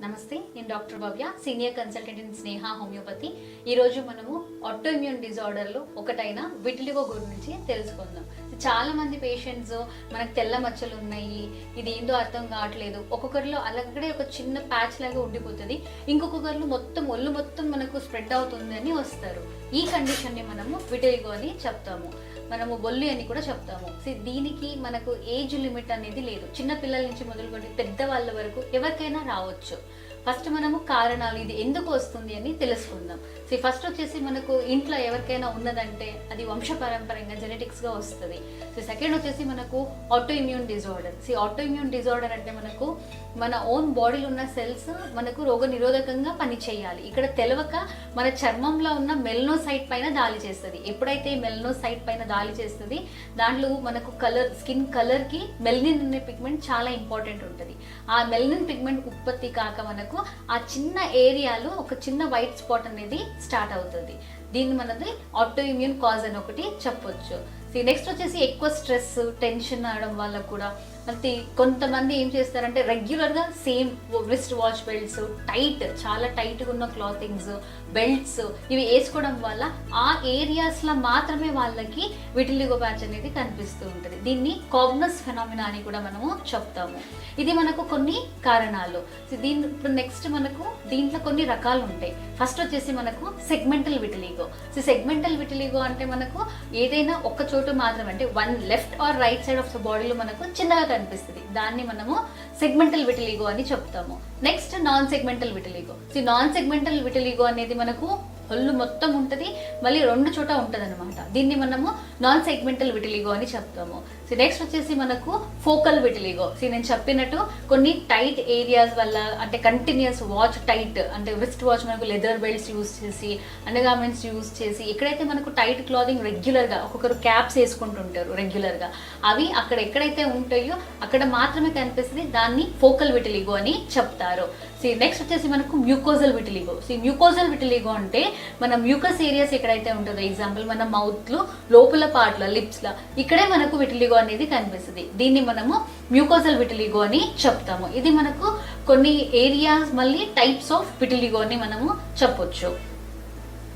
నమస్తే, నేను doctor Bhavya, senior consultant in Sneha homeopathy. ఈరోజు మనము ఆటోఇమ్యూన్ డిజార్డర్లు ఒకటైన విటిలిగో గురించి తెలుసుకుందాం. చాలా మంది పేషెంట్స్ మనకు తెల్ల మచ్చలు ఉన్నాయి, ఇది ఏందో అర్థం కావట్లేదు, ఒక్కొక్కరిలో అలాగే ఒక చిన్న ప్యాచ్ లాగా ఉండిపోతుంది, ఇంకొకరిలో మొత్తం ఒళ్ళు మొత్తం మనకు స్ప్రెడ్ అవుతుంది అని వస్తారు. ఈ కండిషన్ని మనము విటిలిగో అని చెప్తాము, మనము బొల్లి అని కూడా చెప్తాము. దీనికి మనకు ఏజ్ లిమిట్ అనేది లేదు, చిన్న పిల్లల నుంచి మొదలుకొని పెద్దవాళ్ళ వరకు ఎవరికైనా రావచ్చు. ఫస్ట్ మనము కారణాలు, ఇది ఎందుకు వస్తుంది అని తెలుసుకుందాం. ఫస్ట్ వచ్చేసి మనకు ఇంట్లో ఎవరికైనా ఉన్నదంటే అది వంశపారంపర్యంగా జెనెటిక్స్గా వస్తుంది. సెకండ్ వచ్చేసి మనకు ఆటోఇమ్యూన్ డిజార్డర్. ఆటోఇమ్యూన్ డిజార్డర్ అంటే మనకు మన ఓన్ బాడీలో ఉన్న సెల్స్ మనకు రోగ నిరోధకంగా పనిచేయాలి. ఇక్కడ తెలవక మన చర్మంలో ఉన్న మెలనోసైట్ పైన దాడి చేస్తుంది. ఎప్పుడైతే మెలనోసైట్ పైన దాడి చేస్తుంది, దాంట్లో మనకు కలర్, స్కిన్ కలర్కి మెలనిన్ అనే పిగ్మెంట్ చాలా ఇంపార్టెంట్ ఉంటుంది. ఆ మెలనిన్ పిగ్మెంట్ ఉత్పత్తి కాక మనకు ఆ చిన్న ఏరియాలో ఒక చిన్న వైట్ స్పాట్ అనేది స్టార్ట్ అవుతుంది. దీన్ని మనది ఆటోఇమ్యూన్ కాజ్ అని ఒకటి చెప్పొచ్చు. నెక్స్ట్ వచ్చేసి ఎక్కువ స్ట్రెస్, టెన్షన్ అవడం వల్ల కూడా అంటే కొంతమంది ఏం చేస్తారంటే రెగ్యులర్గా సేమ్ రిస్ట్ వాచ్ బెల్ట్స్, చాలా టైట్గా ఉన్న క్లాతింగ్స్, బెల్ట్స్ ఇవి వేసుకోవడం వల్ల ఆ ఏరియాస్లో మాత్రమే వాళ్ళకి విటిలిగో ప్యాచ్ అనేది కనిపిస్తూ ఉంటుంది. దీన్ని కాగ్నస్ ఫెనామినా అని కూడా మనము చెప్తాము. ఇది మనకు కొన్ని కారణాలు. ఇప్పుడు నెక్స్ట్ మనకు దీంట్లో కొన్ని రకాలు ఉంటాయి. ఫస్ట్ వచ్చేసి మనకు సెగ్మెంటల్ విటిలిగో. సెగ్మెంటల్ విటిలిగో అంటే మనకు ఏదైనా ఒక్క చోటు మాత్రమే, అంటే one left or right side of the బాడీలో మనకు చిన్నగా కనిపిస్తుంది, దాన్ని మనము సెగ్మెంటల్ విటిలిగో అని చెప్తాము. Next non segmental vitiligo. Non segmental vitiligo అనేది మనకు ఒళ్ళు మొత్తం ఉంటుంది, మళ్ళీ రెండు చోట ఉంటుంది అనమాట. దీన్ని మనము నాన్ సెగ్మెంటల్ విటిలిగో అని చెప్తాము. నెక్స్ట్ వచ్చేసి మనకు ఫోకల్ విటిలిగో. నేను చెప్పినట్టు కొన్ని టైట్ ఏరియాస్ వల్ల, అంటే కంటిన్యూస్ వాచ్ టైట్, అంటే రిస్ట్ వాచ్ మనకు లెదర్ బెల్ట్స్ యూజ్ చేసి, అండర్గార్మెంట్స్ యూజ్ చేసి, ఎక్కడైతే మనకు టైట్ క్లాతింగ్ రెగ్యులర్గా, ఒక్కొక్కరు క్యాప్స్ వేసుకుంటుంటారు రెగ్యులర్గా, అవి అక్కడ ఎక్కడైతే ఉంటాయో అక్కడ మాత్రమే కనిపిస్తుంది, దాన్ని ఫోకల్ విటిలిగో అని చెప్తారు. నెక్స్ట్ వచ్చేసి మనకు మ్యూకోజల్ విటిలిగో. మ్యూకోజల్ విటిలిగో అంటే మన మ్యూకస్ ఏరియాస్ ఎక్కడైతే ఉంటుందో, ఎగ్జాంపుల్ మన మౌత్లో లోపల పార్ట్లో, లిప్స్లో, ఇక్కడే మనకు విటిలిగో అనేది కనిపిస్తుంది. దీన్ని మనము మ్యూకోజల్ విటిలిగో అని చెప్తాము. ఇది మనకు కొన్ని ఏరియాస్, మళ్ళీ టైప్స్ ఆఫ్ విటిలిగో అని మనము చెప్పొచ్చు.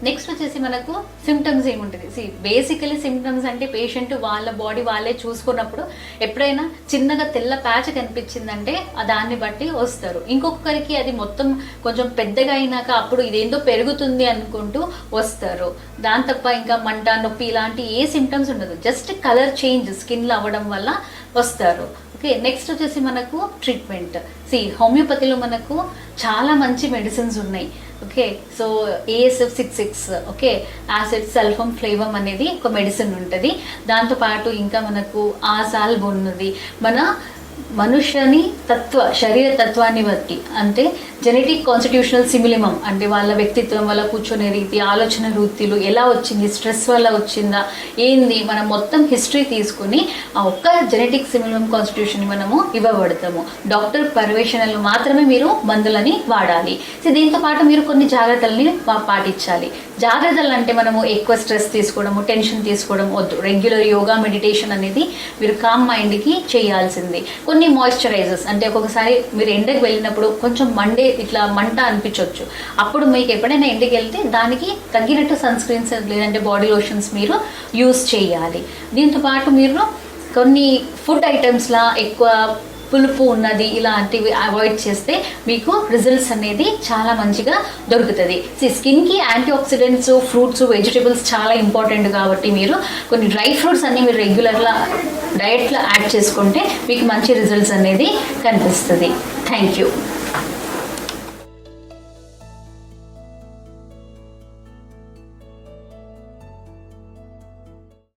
నెక్స్ట్ వచ్చేసి మనకు సిమ్టమ్స్ ఏముంటుంది. బేసికలీ సిమ్టమ్స్ అంటే పేషెంట్ వాళ్ళ బాడీ వాళ్ళే చూసుకున్నప్పుడు ఎప్పుడైనా చిన్నగా తెల్ల ప్యాచ్ కనిపించిందంటే దాన్ని బట్టి వస్తారు. ఇంకొకరికి అది మొత్తం కొంచెం పెద్దగా అయినాక అప్పుడు ఇదేందో పెరుగుతుంది అనుకుంటూ వస్తారు. దాని తప్ప ఇంకా మంట, నొప్పి ఇలాంటి ఏ సిమ్టమ్స్ ఉండదు, జస్ట్ కలర్ చేంజ్ స్కిన్లో అవ్వడం వల్ల వస్తారు. ఓకే, నెక్స్ట్ వచ్చేసి మనకు ట్రీట్మెంట్. హోమియోపతిలో మనకు చాలా మంచి మెడిసిన్స్ ఉన్నాయి. Okay, so ASF66, okay, acid సల్ఫమ్ ఫ్లేవమ్ అనేది ఒక మెడిసిన్ ఉంటుంది. దాంతోపాటు ఇంకా మనకు ఆసాల్బ్ ఉన్నది. మన మనుష్యని శరీర తత్వాన్ని బట్టి, అంటే జెనెటిక్ కాన్స్టిట్యూషనల్ సిమిలిమం, అంటే వాళ్ళ వ్యక్తిత్వం, వాళ్ళ కూర్చొనే రీతి, ఆలోచన వృత్తిలు ఎలా వచ్చింది, స్ట్రెస్ వల్ల వచ్చిందా ఏంది, మనం మొత్తం హిస్టరీ తీసుకుని ఆ ఒక్క జెనెటిక్ సిమిలిమం కాన్స్టిట్యూషన్ మనము ఇవ్వబడతాము. డాక్టర్ పర్యవేక్షణలో మాత్రమే మీరు మందులని వాడాలి. దీంతో పాటు మీరు కొన్ని జాగ్రత్తల్ని పాటించాలి. జాగ్రత్తలు అంటే మనము ఎక్కువ స్ట్రెస్ తీసుకోవడము, టెన్షన్ తీసుకోవడం వద్దు. రెగ్యులర్ యోగా, మెడిటేషన్ అనేది మీరు కామ్ మైండ్కి చేయాల్సింది. కొన్ని మాయిశ్చరైజర్స్, అంటే ఒక్కొక్కసారి మీరు ఎండకు వెళ్ళినప్పుడు కొంచెం ఇట్లా మంట అనిపించవచ్చు, అప్పుడు మీకు ఎప్పుడైనా ఎండకి వెళ్తే దానికి తగ్గినట్టు సన్ స్క్రీన్స్ లేదంటే బాడీ లోషన్స్ మీరు యూజ్ చేయాలి. దీంతోపాటు మీరు కొన్ని ఫుడ్ ఐటమ్స్లా ఎక్కువ పులుపు ఉన్నది ఇలాంటివి అవాయిడ్ చేస్తే మీకు రిజల్ట్స్ అనేది చాలా మంచిగా దొరుకుతుంది. స్కిన్కి యాంటీ ఆక్సిడెంట్స్, ఫ్రూట్స్, వెజిటేబుల్స్ చాలా ఇంపార్టెంట్ కాబట్టి మీరు కొన్ని డ్రై ఫ్రూట్స్ అన్ని మీరు రెగ్యులర్గా డయట్లో యాడ్ చేసుకుంటే మీకు మంచి రిజల్ట్స్ అనేది కనిపిస్తుంది. Thank you.